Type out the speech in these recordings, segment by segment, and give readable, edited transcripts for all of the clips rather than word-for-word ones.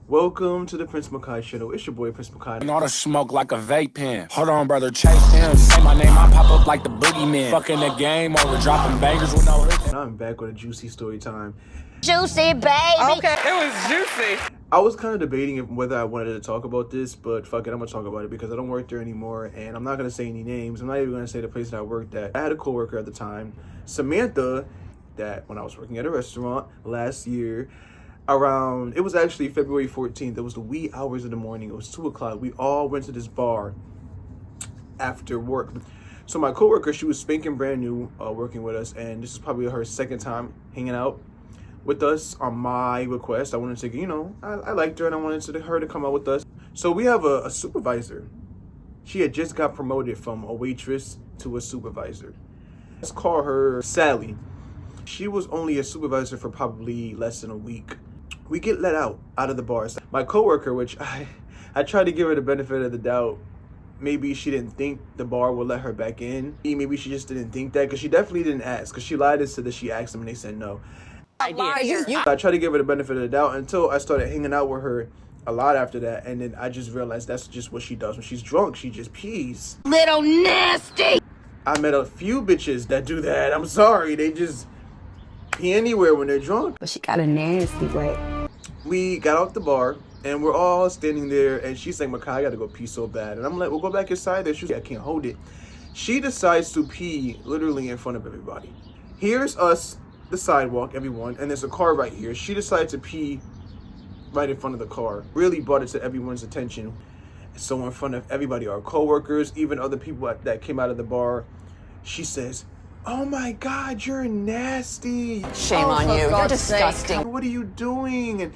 Welcome to the Prince Makai channel. It's your boy Prince Makai. And all the smoke like a vape pen. Hold on, brother, chase him. Say my name, I pop up like the boogeyman. Fucking the game over, dropping bangers with no hooks. And I'm back with a juicy story time. Juicy, baby. Okay, it was juicy. I was kind of debating whether I wanted to talk about this, but fuck it, I'm gonna talk about it because I don't work there anymore, and I'm not gonna say any names. I'm not even gonna say the place that I worked at. I had a coworker at the time, Samantha, that when I was working at a restaurant last year, it was actually February 14th. It was the wee hours of the morning. It was 2 o'clock. We all went to this bar after work. So my coworker, she was spanking brand new working with us, and this is probably her second time hanging out with us on my request. I wanted to, I liked her and I wanted her to come out with us. So we have a supervisor. She had just got promoted from a waitress to a supervisor. Let's call her Sally. She was only a supervisor for probably less than a week. We get let out of the bars. My coworker, which I tried to give her the benefit of the doubt. Maybe she didn't think the bar would let her back in. Maybe she just didn't think that, because she definitely didn't ask. Because she lied and said that she asked them and they said no. I tried to give her the benefit of the doubt until I started hanging out with her a lot after that. And then I just realized that's just what she does. When she's drunk, she just pees. Little nasty. I met a few bitches that do that. I'm sorry. They just pee anywhere when they're drunk. But she got a nasty way. We got out the bar and we're all standing there and she's like, Makai, I gotta go pee so bad. And I'm like, we'll go back inside there. She's like, I can't hold it. She decides to pee literally in front of everybody. Here's us, the sidewalk, everyone, and there's a car right here. She decided to pee right in front of the car. Really brought it to everyone's attention. So in front of everybody, our coworkers, even other people that came out of the bar, she says, oh my God, you're nasty. Shame on you. You're disgusting. What are you doing? And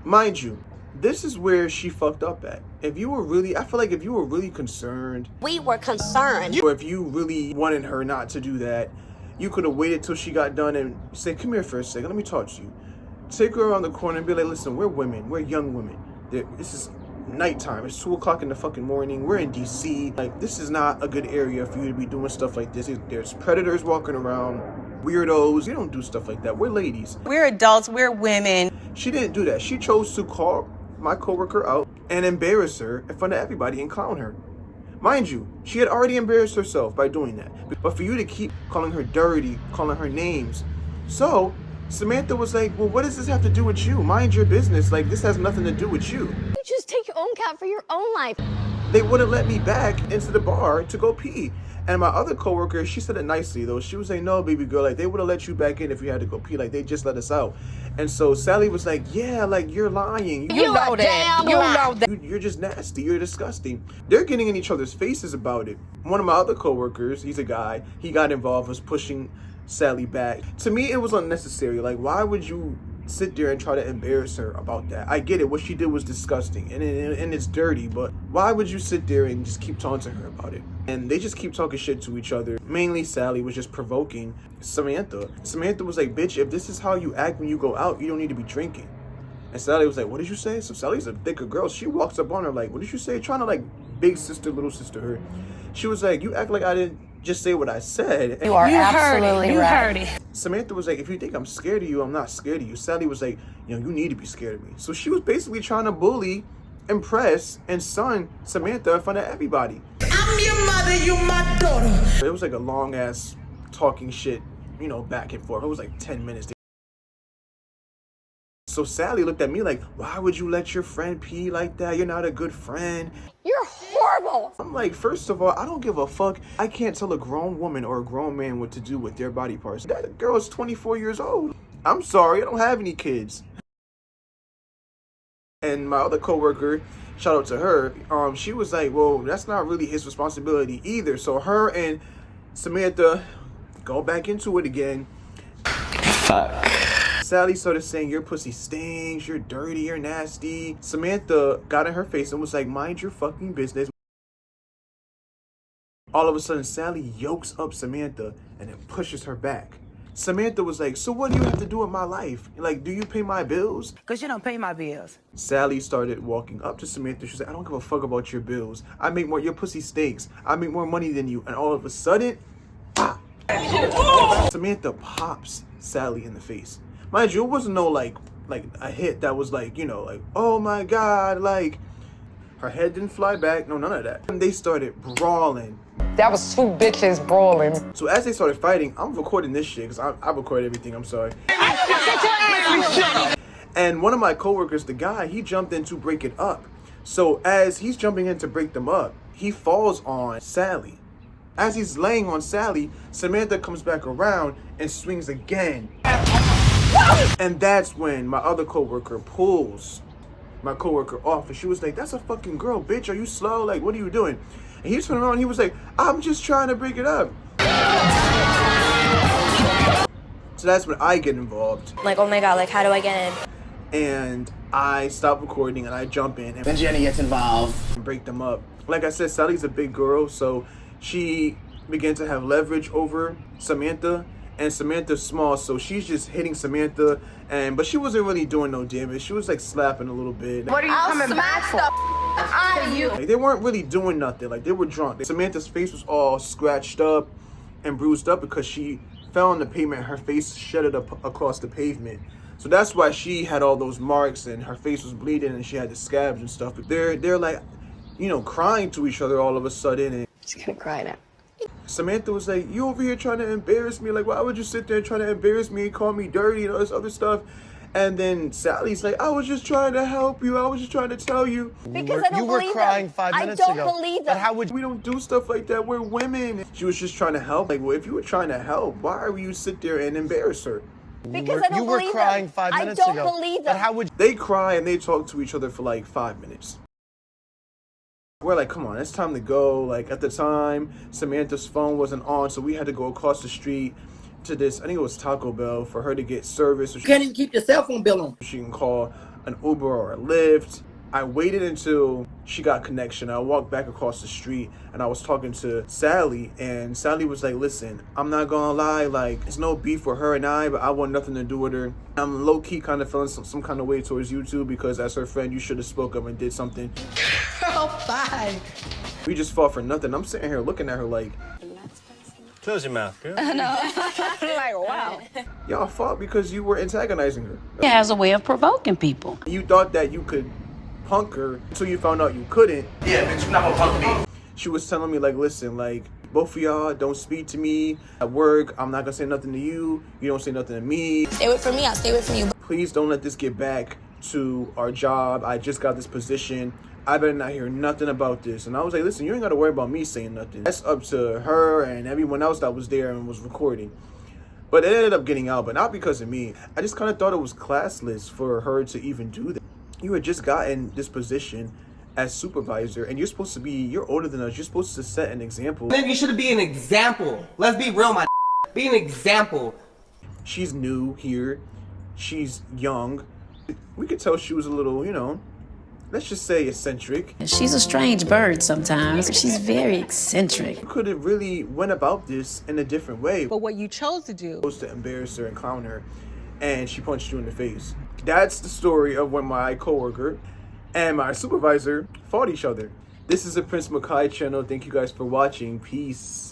mind you, this is where she fucked up at. I feel like if you were really concerned. We were concerned. Or if you really wanted her not to do that, you could have waited till she got done and said, come here for a second, let me talk to you. Take her around the corner and be like, listen, we're women, we're young women. This is nighttime, it's 2 o'clock in the fucking morning, we're in DC. Like, this is not a good area for you to be doing stuff like this. There's predators walking around, weirdos. You don't do stuff like that. We're ladies. We're adults, we're women. She didn't do that. She chose to call my coworker out and embarrass her in front of everybody and clown her. Mind you, she had already embarrassed herself by doing that. But for you to keep calling her dirty, calling her names. So Samantha was like, well, what does this have to do with you? Mind your business. Like, this has nothing to do with you. You just take your own cat for your own life. They wouldn't let me back into the bar to go pee. And my other coworker, she said it nicely though. She was like, no, baby girl, like they would have let you back in if you had to go pee. Like they just let us out. And so Sally was like, yeah, like you're lying. You know that. You know that. You're just nasty. You're disgusting. They're getting in each other's faces about it. One of my other coworkers, he's a guy, he got involved, was pushing Sally back. To me, it was unnecessary. Like, why would you sit there and try to embarrass her about that? I get it. What she did was disgusting and it's dirty, but why would you sit there and just keep talking to her about it? And they just keep talking shit to each other. Mainly Sally was just provoking Samantha. Samantha was like, bitch, if this is how you act when you go out, you don't need to be drinking. And Sally was like, what did you say? So Sally's a thicker girl. She walks up on her like, what did you say? Trying to like big sister, little sister her. She was like, you act like I didn't just say what I said. You are absolutely right. Heard it. Samantha was like, if you think I'm scared of you, I'm not scared of you. Sally was like, you need to be scared of me. So she was basically trying to bully, impress, and son Samantha in front of everybody. I'm your mother, you my daughter. It was like a long ass talking shit, back and forth. It was like 10 minutes. So Sally looked at me like, why would you let your friend pee like that? You're not a good friend. You're horrible. I'm like, first of all, I don't give a fuck. I can't tell a grown woman or a grown man what to do with their body parts. That girl is 24 years old. I'm sorry, I don't have any kids. And my other coworker, shout out to her, she was like, well, that's not really his responsibility either. So her and Samantha go back into it again. Fuck. Sally started saying, your pussy stinks, you're dirty, you're nasty. Samantha got in her face and was like, mind your fucking business. All of a sudden, Sally yokes up Samantha and then pushes her back. Samantha was like, so what do you have to do with my life? Like, do you pay my bills? Because you don't pay my bills. Sally started walking up to Samantha. She said, I don't give a fuck about your bills. I make more, your pussy stinks. I make more money than you. And all of a sudden, Samantha pops Sally in the face. Mind you, it wasn't no like like a hit that was like, you know, like, oh my God, like her head didn't fly back. No, none of that. And they started brawling. That was two bitches brawling. So as they started fighting, I'm recording this shit because I recorded everything. I'm sorry. And one of my coworkers, the guy, he jumped in to break it up. So as he's jumping in to break them up, he falls on Sally. As he's laying on Sally, Samantha comes back around and swings again. And that's when my other coworker pulls my coworker off, and she was like, "That's a fucking girl, bitch. Are you slow? Like, what are you doing?" And he turned around and he was like, "I'm just trying to break it up." So that's when I get involved. Like, oh my God, like, how do I get in? And I stop recording and I jump in. And then Jenny gets involved. And break them up. Like I said, Sally's a big girl, so she began to have leverage over Samantha. And Samantha's small, so she's just hitting Samantha, but she wasn't really doing no damage. She was like slapping a little bit. What are you coming back for? Like, they weren't really doing nothing. Like, they were drunk. Samantha's face was all scratched up and bruised up because she fell on the pavement. Her face shedded up across the pavement. So that's why she had all those marks and her face was bleeding and she had the scabs and stuff. But they're like, you know, crying to each other all of a sudden. And She's gonna cry now. Samantha was like, "You over here trying to embarrass me? Like, why would you sit there trying to embarrass me and call me dirty and all this other stuff?" And then Sally's like, "I was just trying to help you. I was just trying to tell you." Because I don't You were believe crying them. 5 minutes I ago. don't believe them. But how would We don't do stuff like that. We're women. She was just trying to help. Like, well, if you were trying to help, why would you sit there and embarrass her? Because I don't you were believe crying them. 5 minutes I ago. don't believe them. But how would They cry and they talk to each other for like 5 minutes. We're like, come on, it's time to go. Like, at the time, Samantha's phone wasn't on, so we had to go across the street to this, I think it was Taco Bell, for her to get service. So You can't even keep your cell phone bill on. she can call an Uber or a Lyft. I waited until she got connection. I walked back across the street and I was talking to Sally, and Sally was like, "Listen, I'm not gonna lie, like, it's no beef with her and I, but I want nothing to do with her. I'm low-key kind of feeling some kind of way towards you two because as her friend, you should have spoke up and did something." Girl, fine. We just fought for nothing. I'm sitting here looking at her like, Close your mouth, girl. Like, wow. y'all fought because you were antagonizing her. He has a way of provoking people. You thought that you could punk her until you found out you couldn't. Yeah, bitch, you're not gonna punk me. She was telling me, like, "Listen, like, both of y'all don't speak to me at work. I'm not gonna say nothing to you. You don't say nothing to me. Stay away from me, I'll stay away from you. Please don't let this get back to our job. I just got this position. I better not hear nothing about this." And I was like, "Listen, you ain't gotta worry about me saying nothing. That's up to her and everyone else that was there and was recording." But it ended up getting out, but not because of me. I just kind of thought it was classless for her to even do that. You had just gotten this position as supervisor, and you're older than us. You're supposed to set an example. Maybe you should be an example. Let's be real, my be an example. She's new here. She's young. We could tell she was a little, you know, let's just say eccentric. She's a strange bird sometimes. She's very eccentric. You could have really went about this in a different way. But what you chose to do. Supposed to embarrass her and clown her, and she punched you in the face. That's the story of when my coworker and my supervisor fought each other. This is the Prince Makai channel. Thank you guys for watching. Peace.